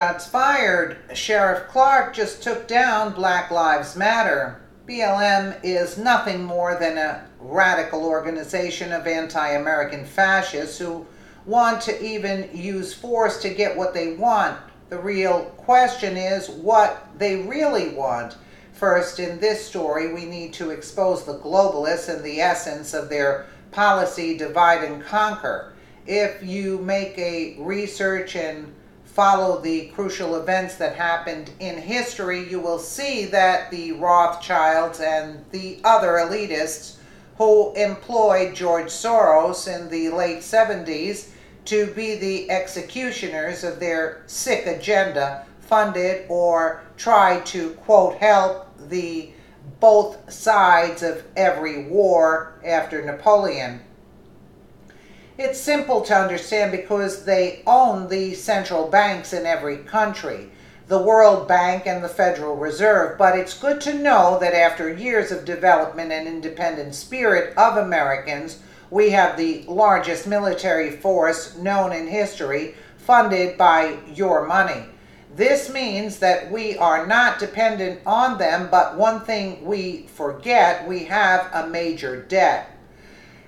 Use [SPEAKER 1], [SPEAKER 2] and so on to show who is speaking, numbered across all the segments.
[SPEAKER 1] Shots fired. Sheriff Clarke just took down Black Lives Matter. BLM is nothing more than a radical organization of anti-American fascists who want to even use force to get what they want. The real question is what they really want. First, in this story, we need to expose the globalists and the essence of their policy divide and conquer. If you make a research and follow the crucial events that happened in history, you will see that the Rothschilds and the other elitists who employed George Soros in the late 70s to be the executioners of their sick agenda funded or tried to, quote, help the both sides of every war after Napoleon. It's simple to understand because they own the central banks in every country, the World Bank and the Federal Reserve. But it's good to know that after years of development and independent spirit of Americans, we have the largest military force known in history, funded by your money. This means that we are not dependent on them, but one thing we forget, we have a major debt.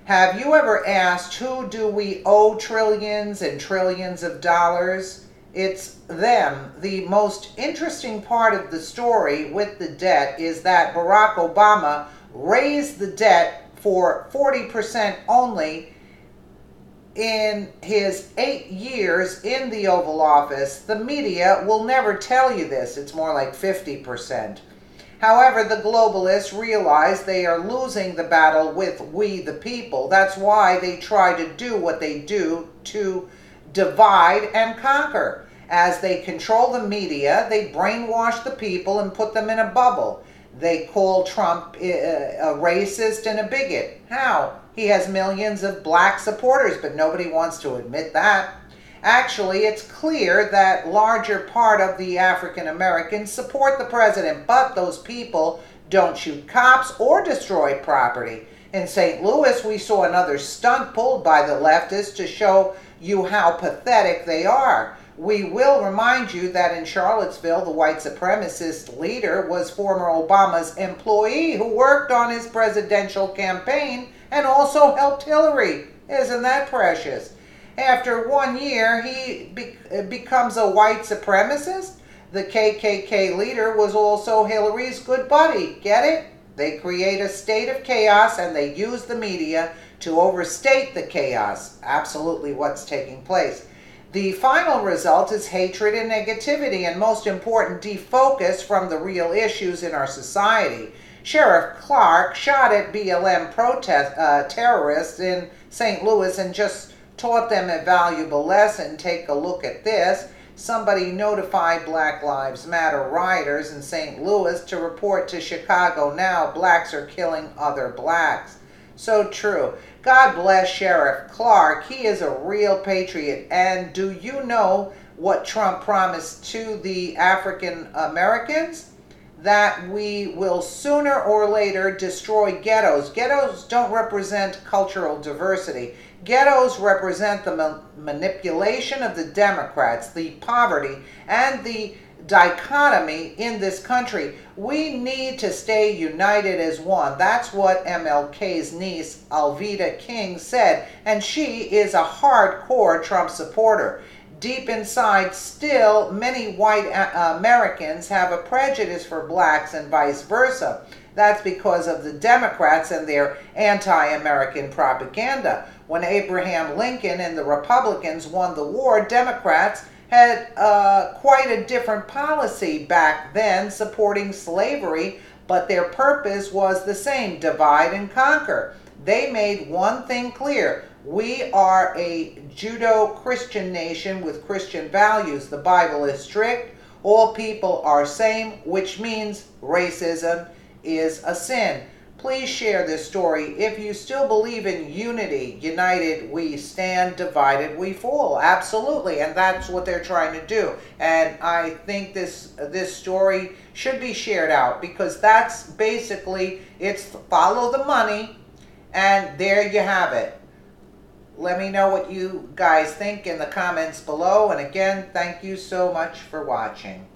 [SPEAKER 1] Have you ever asked who do we owe trillions and trillions of dollars? It's them. The most interesting part of the story with the debt is that Barack Obama raised the debt for 40% only in his 8 years in the Oval Office. The media will never tell you this. It's more like 50%. However, the globalists realize they are losing the battle with we the people. That's why they try to do what they do to divide and conquer. As they control the media, they brainwash the people and put them in a bubble. They call Trump a racist and a bigot. How? He has millions of black supporters, but nobody wants to admit that. Actually, it's clear that larger part of the African Americans support the president, but those people don't shoot cops or destroy property. In St. Louis, we saw another stunt pulled by the leftists to show you how pathetic they are. We will remind you that in Charlottesville, the white supremacist leader was former Obama's employee who worked on his presidential campaign and also helped Hillary. Isn't that precious? After 1 year, he becomes a white supremacist. The KKK leader was also Hillary's good buddy. Get it? They create a state of chaos and they use the media to overstate the chaos. Absolutely what's taking place. The final result is hatred and negativity, and most important, defocus from the real issues in our society. Sheriff Clarke shot at BLM terrorists in St. Louis and just taught them a valuable lesson. Take a look at this. Somebody notified Black Lives Matter rioters in St. Louis to report to Chicago now blacks are killing other blacks. So true. God bless Sheriff Clarke. He is a real patriot. And do you know what Trump promised to the African Americans? That we will sooner or later destroy ghettos. Ghettos don't represent cultural diversity. Ghettos represent the manipulation of the Democrats, the poverty, and the dichotomy in this country. We need to stay united as one. That's what MLK's niece, Alveda King, said, and she is a hardcore Trump supporter. Deep inside, still, many white Americans have a prejudice for blacks and vice versa. That's because of the Democrats and their anti-American propaganda. When Abraham Lincoln and the Republicans won the war, Democrats had quite a different policy back then, supporting slavery, but their purpose was the same, divide and conquer. They made one thing clear. We are a Judeo-Christian nation with Christian values. The Bible is strict. All people are same, which means racism is a sin. Please share this story. If you still believe in unity, united we stand, divided we fall. Absolutely, and that's what they're trying to do. And I think this story should be shared out because that's basically, it's follow the money, and there you have it. Let me know what you guys think in the comments below. And again, thank you so much for watching.